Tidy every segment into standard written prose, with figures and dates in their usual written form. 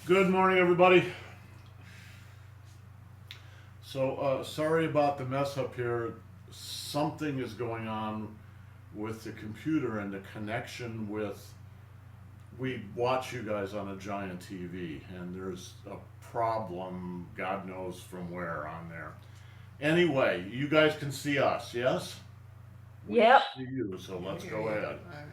Good morning, everybody. Sorry about the mess up here. Something is going on with the computer and the connection with. We watch you guys on a giant TV, and there's a problem, God knows from where on there. Anyway, you guys can see us, yes? We Yep. see you, so Can let's hear go you. ahead. All right.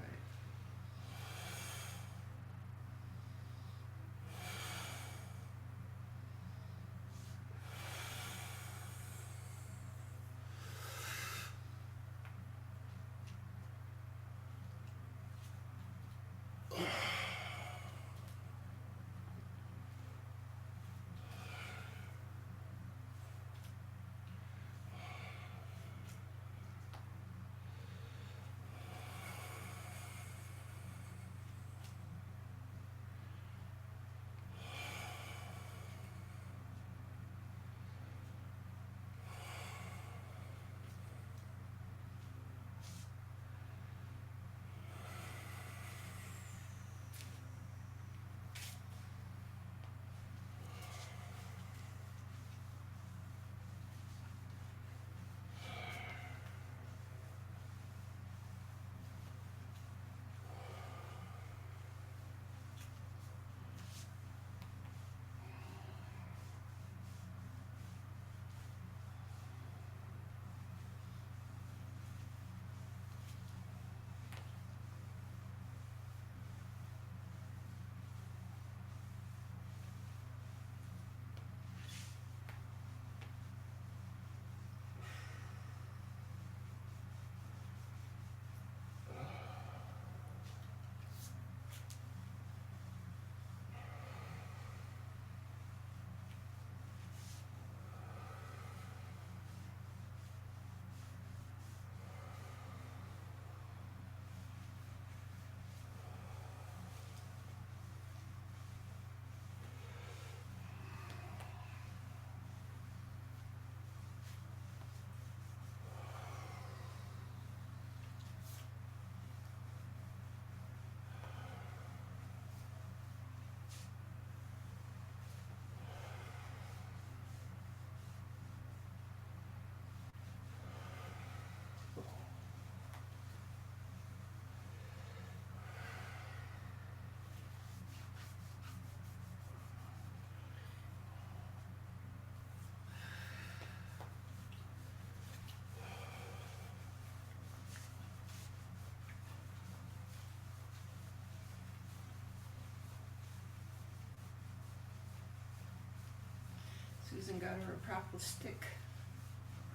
Susan got her a proper stick.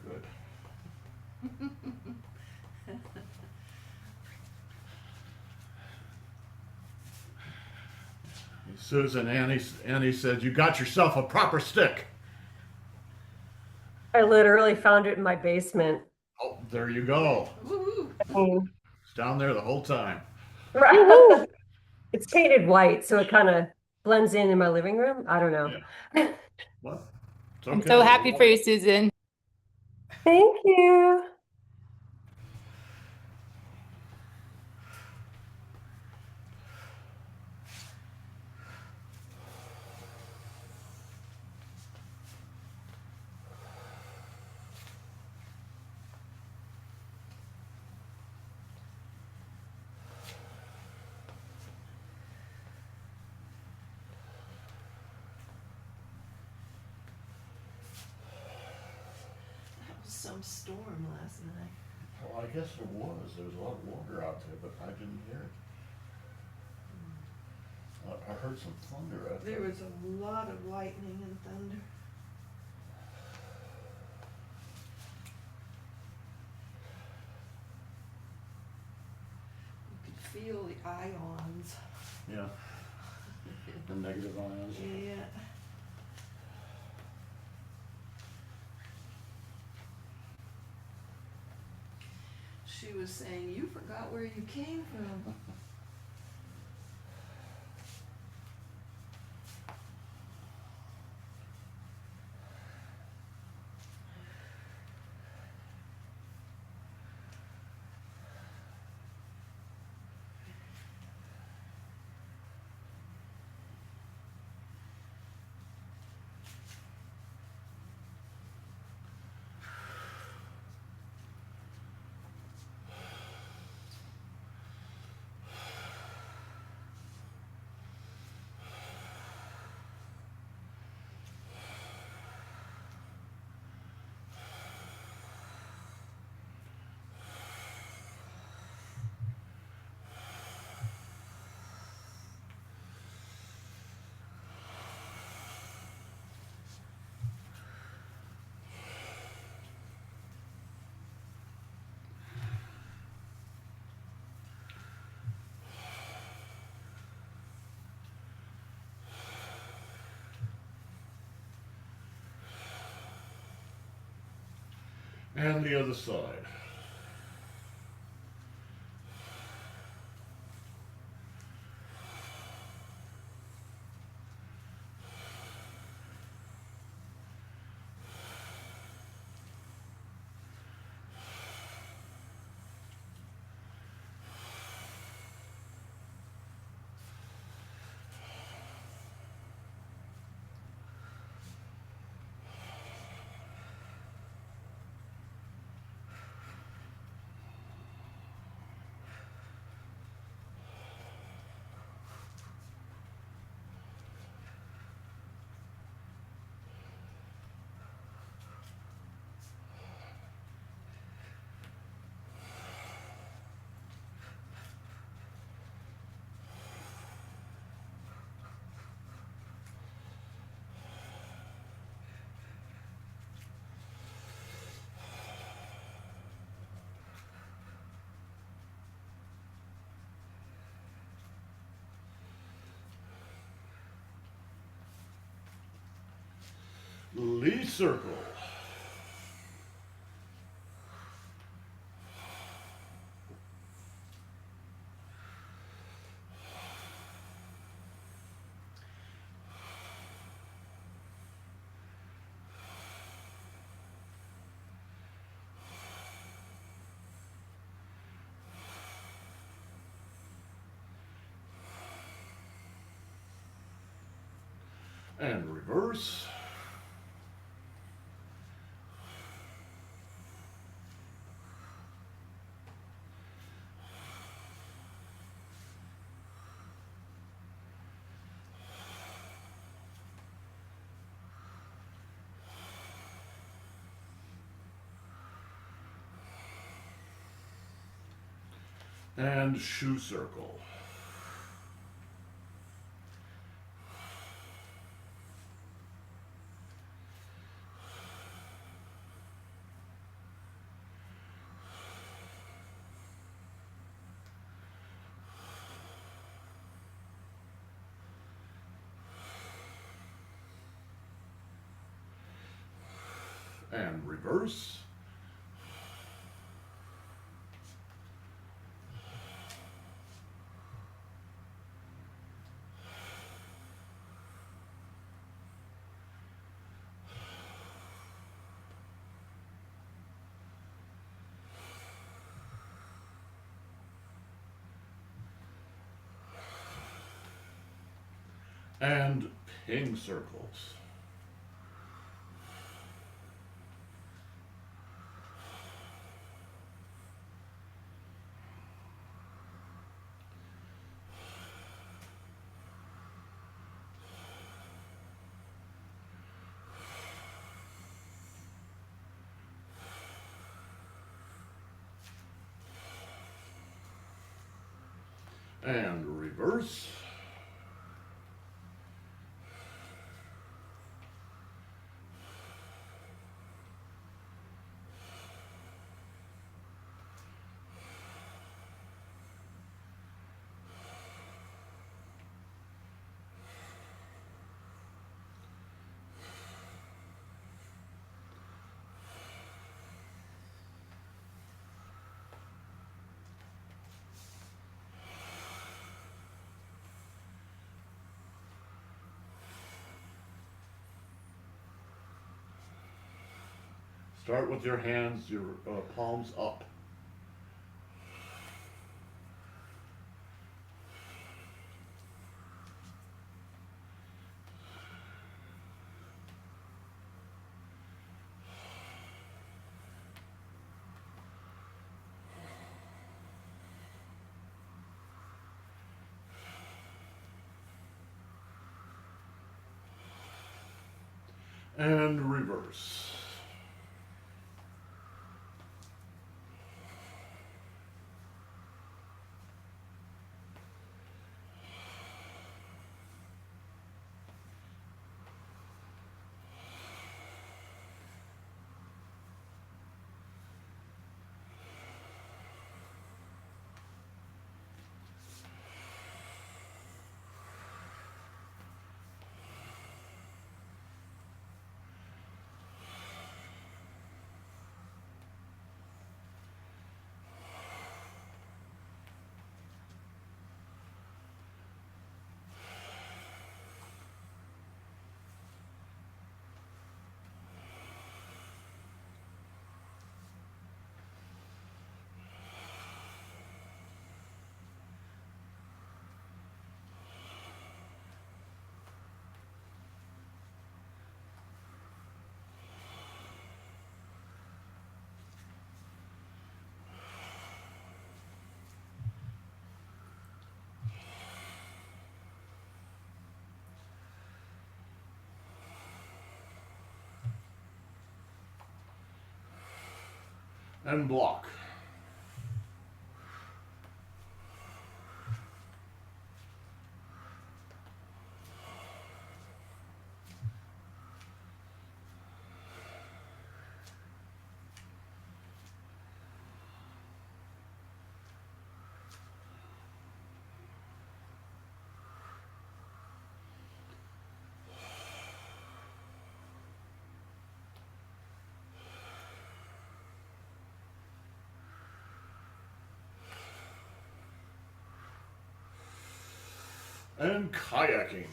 Good. Susan, Annie said, you got yourself a proper stick. I literally found it in my basement. Oh, there you go. Woohoo! I mean, It's down there the whole time. right. It's painted white, so it kind of blends in my living room. I don't know. Yeah. Well, it's I'm okay. so We happy love for it. you, Susan. Thank you. That was some storm last night. Well, I guess there was. There was a lot of water out there, but I didn't hear it. I heard some thunder. There was a lot of lightning and thunder. You could feel the ions. Yeah, the negative ions. Yeah. She was saying, you forgot where you came from. And the other side. Lee circle. And reverse. And shoe circle. And reverse. And ping circles. And reverse. Start with your hands, your palms up. And reverse. And block. And kayaking.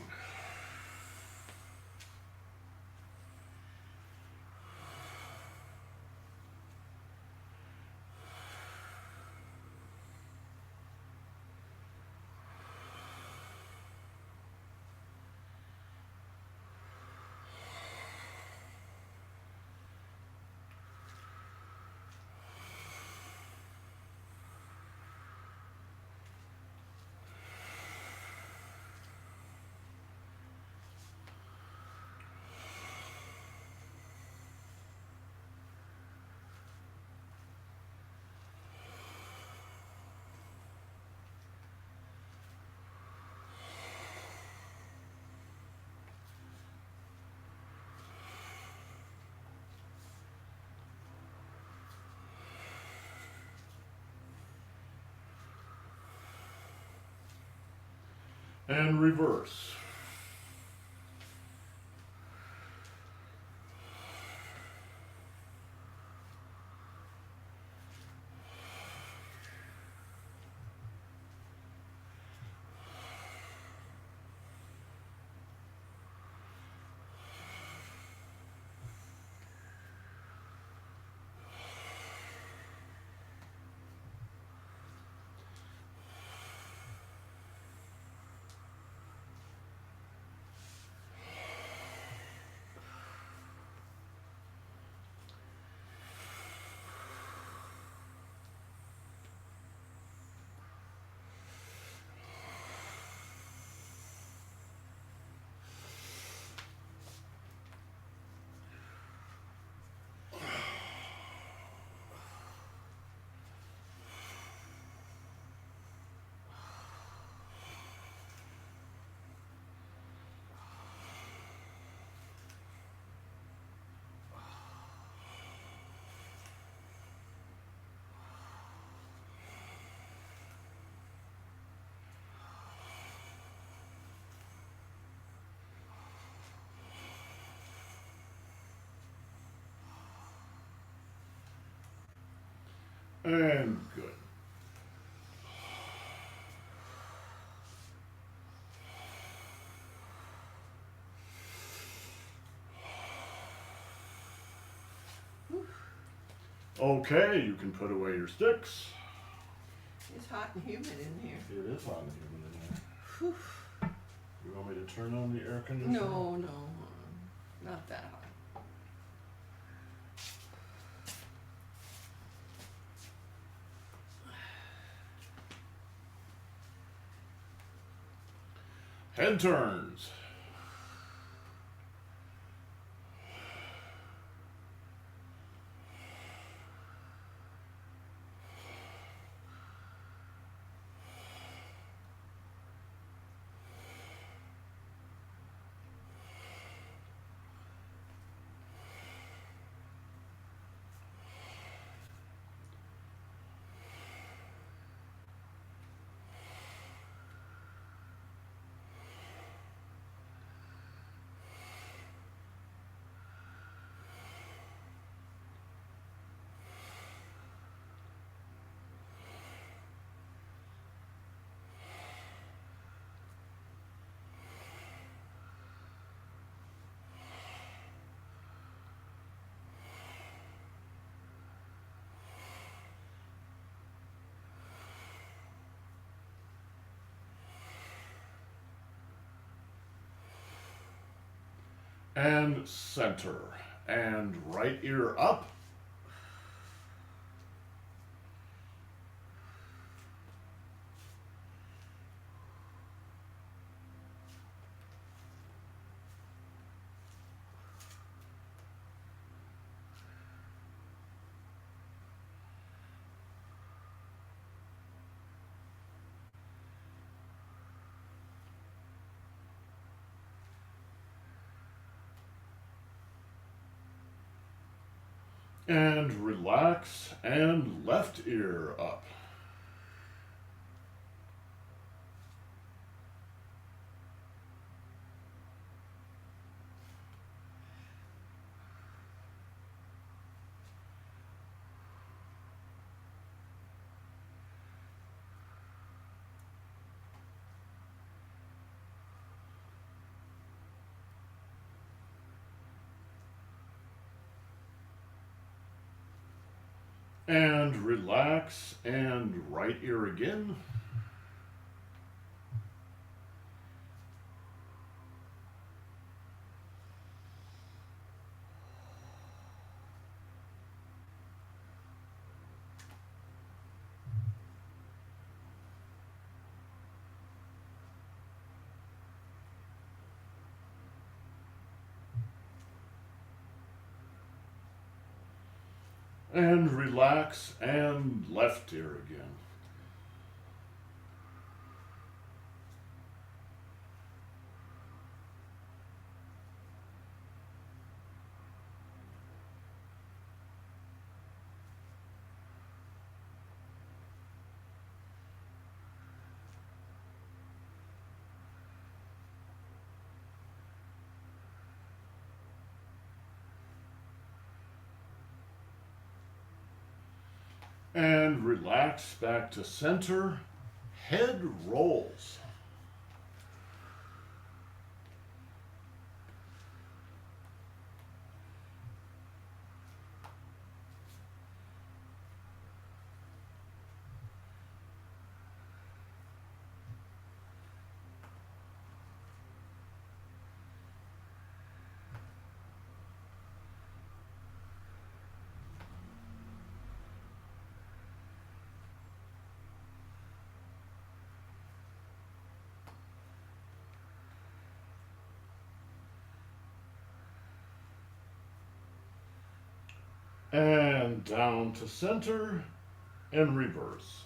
And reverse. And good. Okay, you can put away your sticks. It's hot and humid in here. It is hot and humid in here. Whew. You want me to turn on the air conditioner? No, not that hot. Head turns. And center. And right ear up. And relax and left ear up. And relax and right ear again. And relax and left ear again. And relax back to center. Head rolls. And down to center and reverse.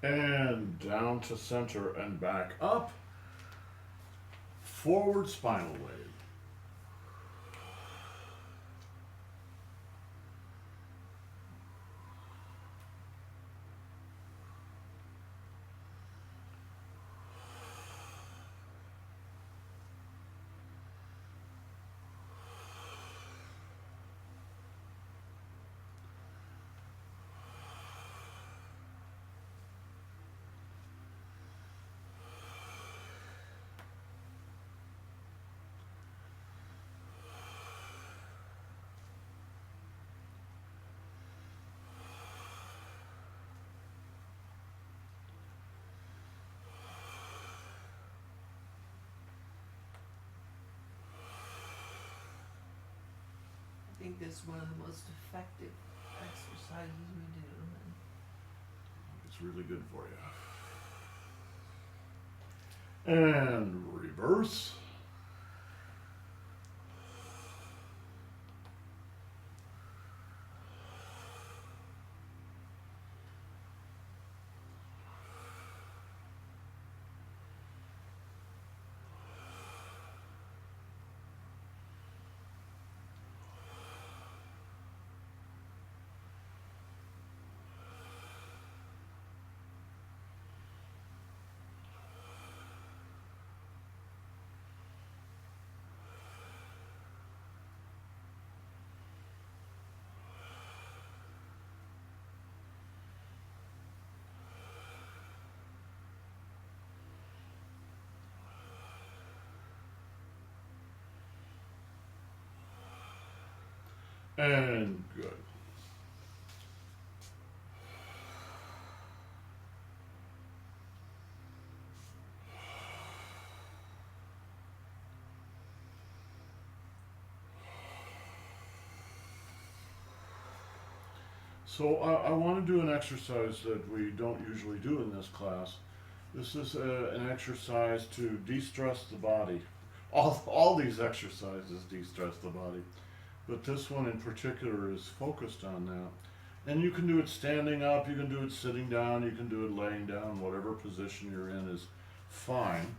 And down to center and back up. Forward spinal wave. I think that's one of the most effective exercises we do. It's really good for you. And reverse. And good. So I want to do an exercise that we don't usually do in this class. This is an exercise to de-stress the body. All these exercises de-stress the body, but this one in particular is focused on that. And you can do it standing up, you can do it sitting down, you can do it laying down, whatever position you're in is fine.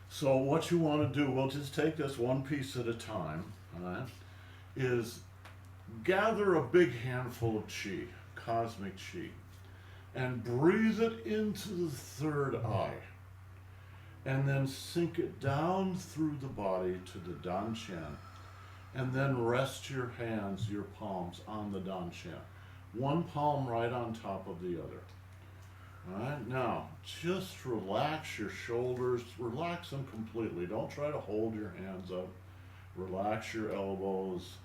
So what you want to do, we'll just take this one piece at a time, all right, is gather a big handful of chi, cosmic chi, and breathe it into the third eye. And then sink it down through the body to the dantian. And then rest your hands, your palms, on the dantian. One palm right on top of the other. All right, now just relax your shoulders, relax them completely. Don't try to hold your hands up. Relax your elbows,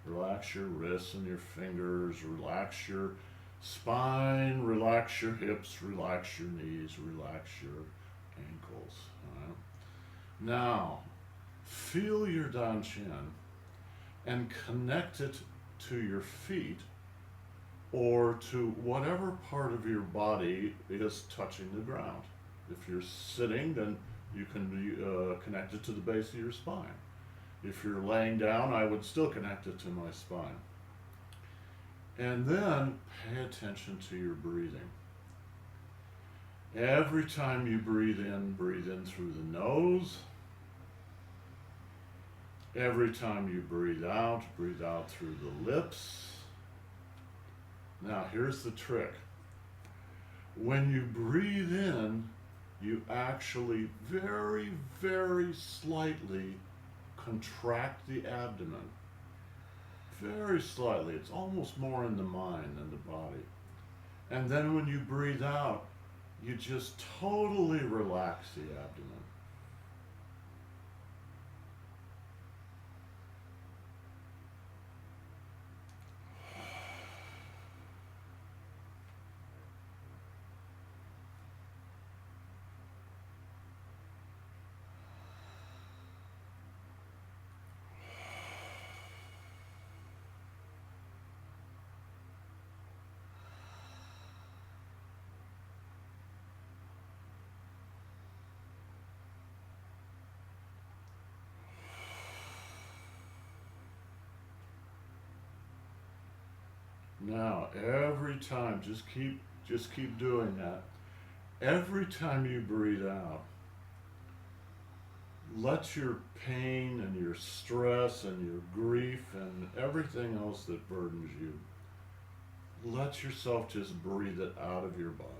relax your wrists and your fingers, relax your spine, relax your hips, relax your knees, relax your ankles. All right? Now, feel your dantian and connect it to your feet or to whatever part of your body is touching the ground. If you're sitting, then you can be connected to the base of your spine. If you're laying down, I would still connect it to my spine. And then pay attention to your breathing. Every time you breathe in through the nose. Every time you breathe out through the lips. Now here's the trick. When you breathe in, you actually very, very slightly contract the abdomen. Very slightly. It's almost more in the mind than the body. And then when you breathe out, you just totally relax the abdomen. Now, every time, just keep doing that. Every time you breathe out, let your pain and your stress and your grief and everything else that burdens you, let yourself just breathe it out of your body.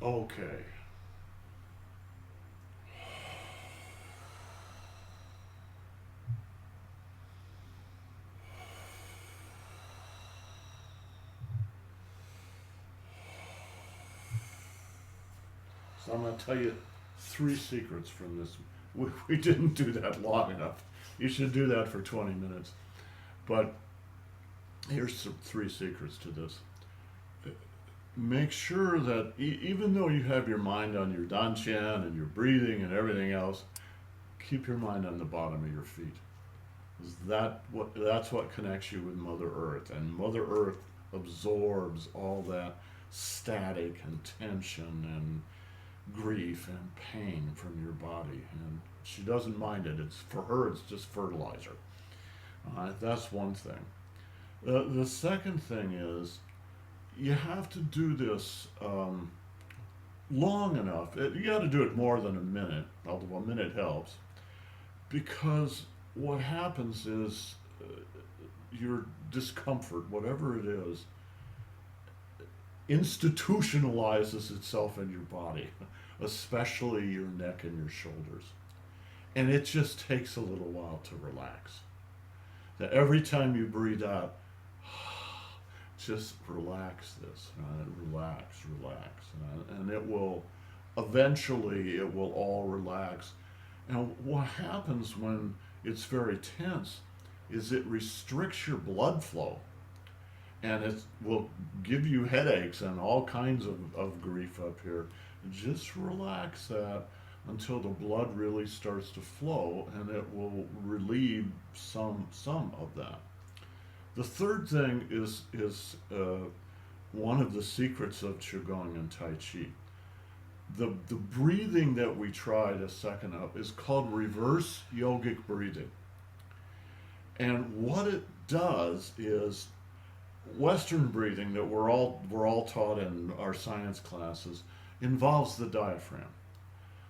Okay. So I'm going to tell you 3 secrets from this. We didn't do that long enough. You should do that for 20 minutes. But here's 3 secrets to this. Make sure that even though you have your mind on your dantian and your breathing and everything else, keep your mind on the bottom of your feet. That's what connects you with Mother Earth, and Mother Earth absorbs all that static and tension and grief and pain from your body, and she doesn't mind it. It's for her, it's just fertilizer. That's one thing. The second thing is you have to do this long enough. You got to do it more than a minute, although a minute helps, because what happens is your discomfort, whatever it is, institutionalizes itself in your body, especially your neck and your shoulders. And it just takes a little while to relax. That every time you breathe out, just relax this, relax, and it will, eventually it will all relax. And what happens when it's very tense is it restricts your blood flow, and it will give you headaches and all kinds of grief up here. Just relax that until the blood really starts to flow, and it will relieve some of that. The third thing is one of the secrets of Qigong and Tai Chi. The breathing that we tried a second up is called reverse yogic breathing. And what it does is Western breathing that we're all taught in our science classes involves the diaphragm.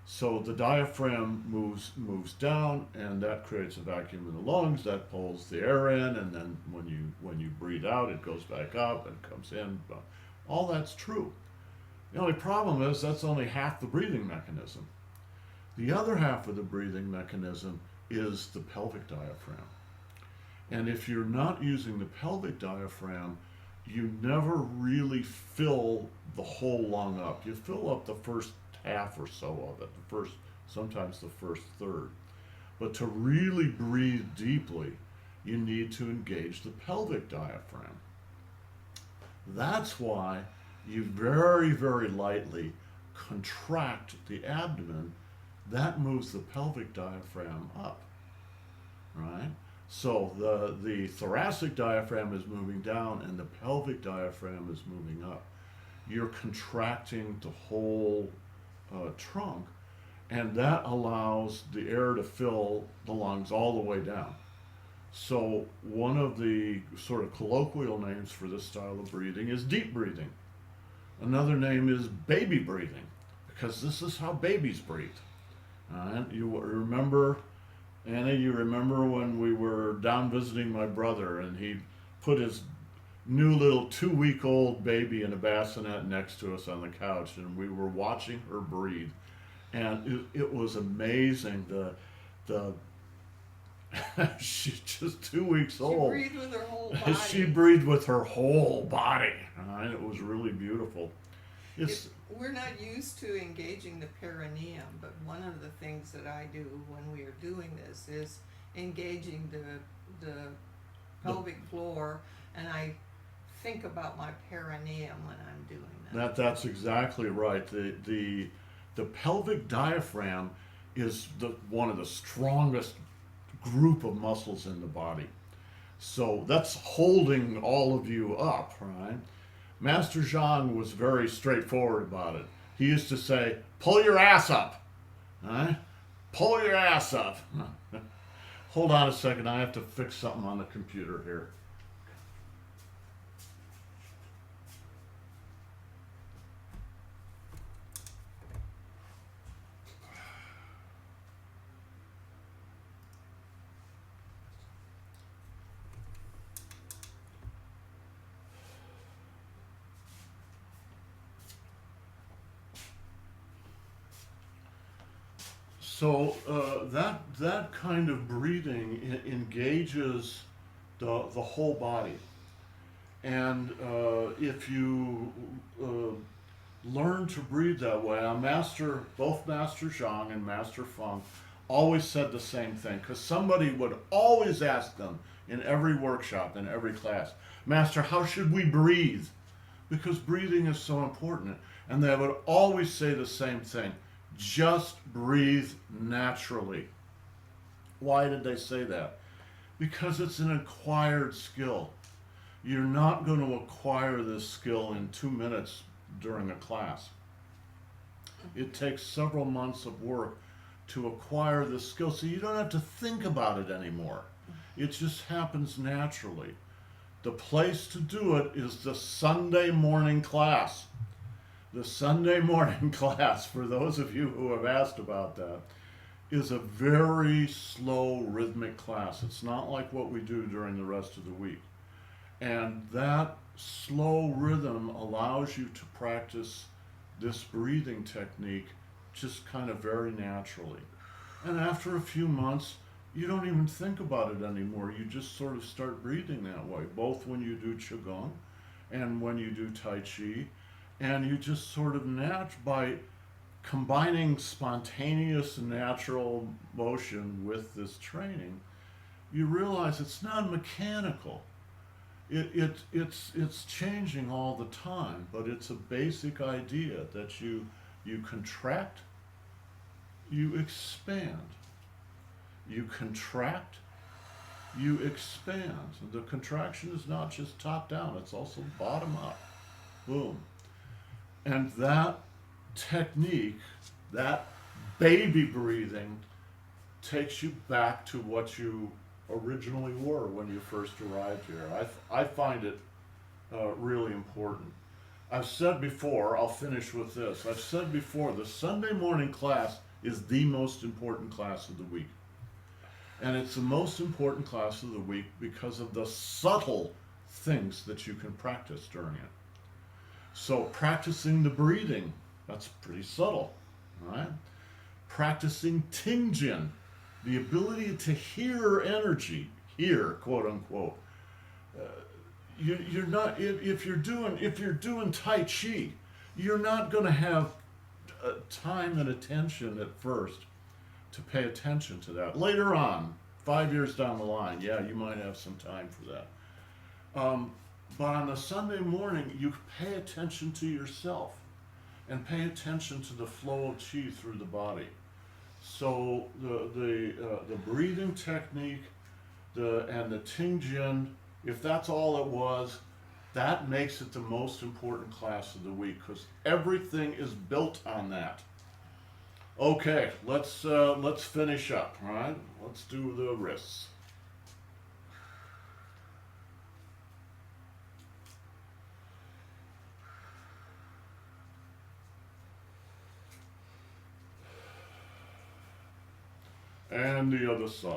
So the diaphragm moves down, and that creates a vacuum in the lungs that pulls the air in, and then when you breathe out, it goes back up and comes in. All that's true. The only problem is that's only half the breathing mechanism. The other half of the breathing mechanism is the pelvic diaphragm. And if you're not using the pelvic diaphragm, you never really fill the whole lung up. You fill up the first half or so of it, sometimes the first third. But to really breathe deeply, you need to engage the pelvic diaphragm. That's why you very, very lightly contract the abdomen. That moves the pelvic diaphragm up, right? So the thoracic diaphragm is moving down and the pelvic diaphragm is moving up. You're contracting the whole trunk, and that allows the air to fill the lungs all the way down. So one of the sort of colloquial names for this style of breathing is deep breathing. Another name is baby breathing, because this is how babies breathe. You remember, Anna, you remember when we were down visiting my brother and he put his new little 2-week-old baby in a bassinet next to us on the couch, and we were watching her breathe, and it was amazing. The she's just 2 weeks old. She breathed with her whole body. She breathed with her whole body, and it was really beautiful. We're not used to engaging the perineum, but one of the things that I do when we are doing this is engaging the pelvic floor, and I think about my perineum when I'm doing that. That's exactly right. The pelvic diaphragm is one of the strongest group of muscles in the body. So that's holding all of you up, right? Master Zhang was very straightforward about it. He used to say, pull your ass up. Right? Pull your ass up. Hold on a second, I have to fix something on the computer here. So that kind of breathing engages the whole body, and if you learn to breathe that way, both Master Zhang and Master Feng always said the same thing, because somebody would always ask them in every workshop, in every class, Master, how should we breathe? Because breathing is so important. And they would always say the same thing, just breathe naturally. Why did they say that? Because it's an acquired skill. You're not going to acquire this skill in 2 minutes during a class. It takes several months of work to acquire this skill, so you don't have to think about it anymore. It just happens naturally. The place to do it is the Sunday morning class. The Sunday morning class, for those of you who have asked about that, is a very slow rhythmic class. It's not like what we do during the rest of the week. And that slow rhythm allows you to practice this breathing technique just kind of very naturally. And after a few months, you don't even think about it anymore. You just sort of start breathing that way, both when you do Qigong and when you do Tai Chi. And you just sort of by combining spontaneous natural motion with this training, you realize it's not mechanical. It's changing all the time, but it's a basic idea that you contract, you expand. You contract, you expand. And the contraction is not just top down, it's also bottom up. Boom. And that technique, that baby breathing, takes you back to what you originally were when you first arrived here. I find it really important. I've said before, I'll finish with this. I've said before, the Sunday morning class is the most important class of the week. And it's the most important class of the week because of the subtle things that you can practice during it. So practicing the breathing, that's pretty subtle, right? Practicing Tingjin, the ability to hear energy, hear, quote unquote. You're not, if you're doing Tai Chi, you're not going to have time and attention at first to pay attention to that. Later on, 5 years down the line, yeah, you might have some time for that. But on the Sunday morning, you pay attention to yourself and pay attention to the flow of qi through the body. So the breathing technique, and the Tingjin, if that's all it was, that makes it the most important class of the week because everything is built on that. Okay, let's finish up. All right, let's do the wrists. And the other side.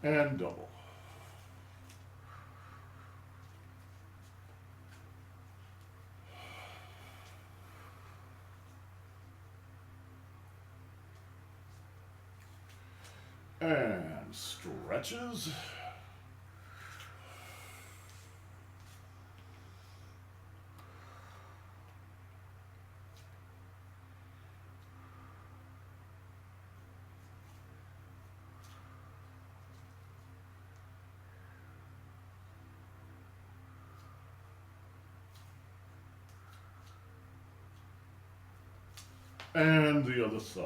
And double. And stretches. And the other side.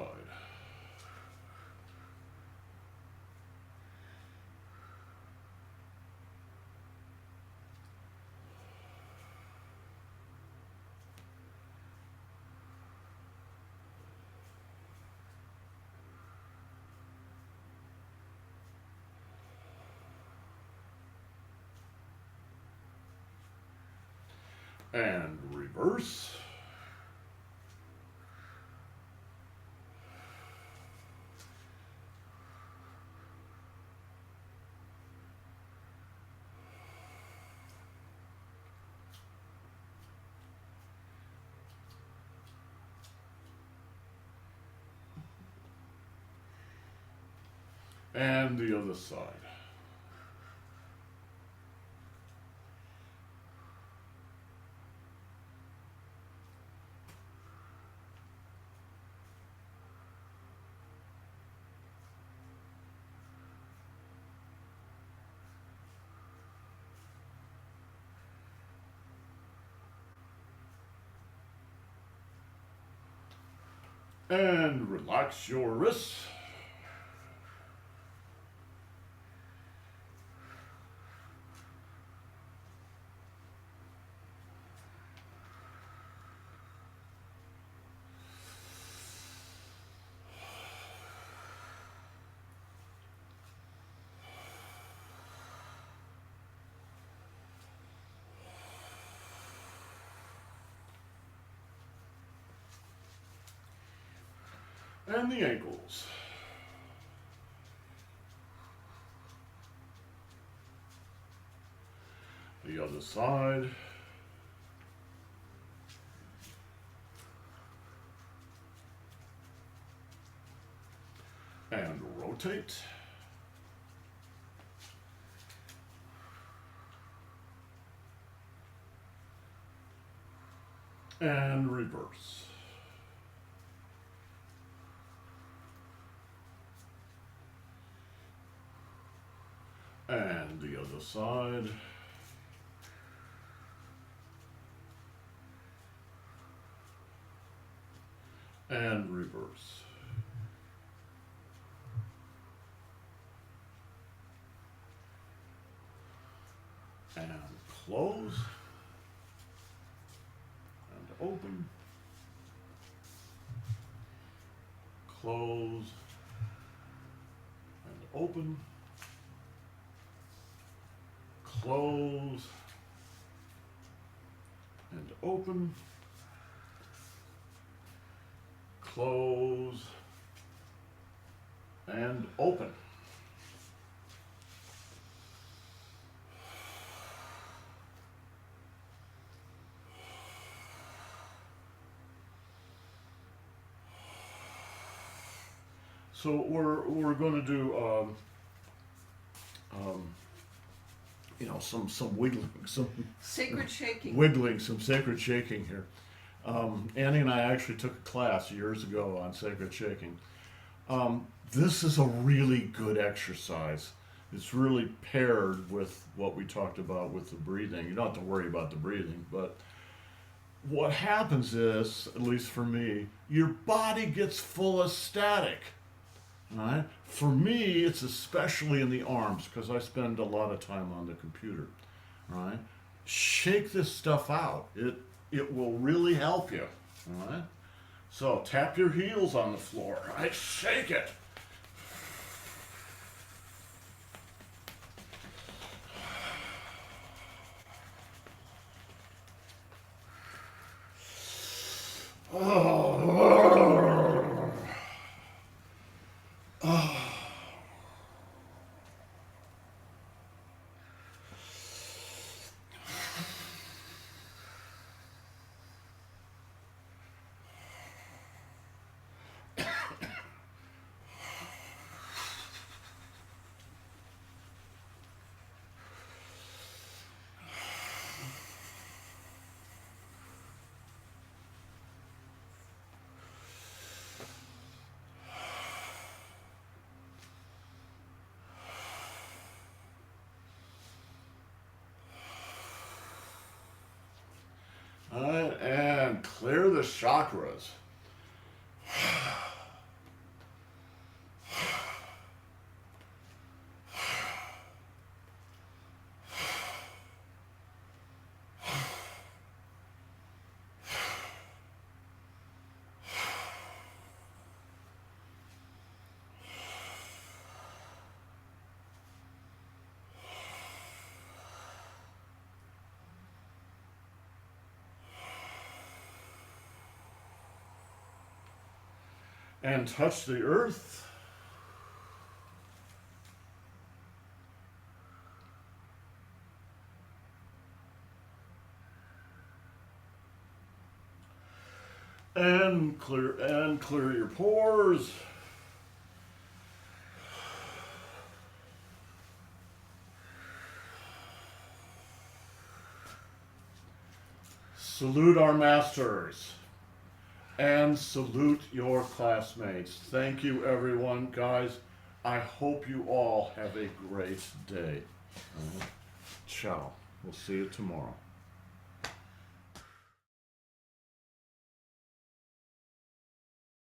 And reverse. And the other side. And relax your wrists. And the ankles. The other side. And rotate. And reverse. And the other side. And reverse. And close. And open. Close. And open. Close. And open. Close. And open. So we're going to do you know, some wiggling, some Sacred shaking. wiggling, some sacred shaking here. Annie and I actually took a class years ago on sacred shaking. This is a really good exercise. It's really paired with what we talked about with the breathing. You don't have to worry about the breathing, but what happens is, at least for me, your body gets full of static. All right? For me, it's especially in the arms because I spend a lot of time on the computer. All right? Shake this stuff out. It will really help you. All right? So tap your heels on the floor. Right? Shake it. All right, and clear the chakras. And touch the earth. And clear your pores. Salute our masters and salute your classmates. Thank you, everyone. Guys, I hope you all have a great day. Ciao. We'll see you tomorrow.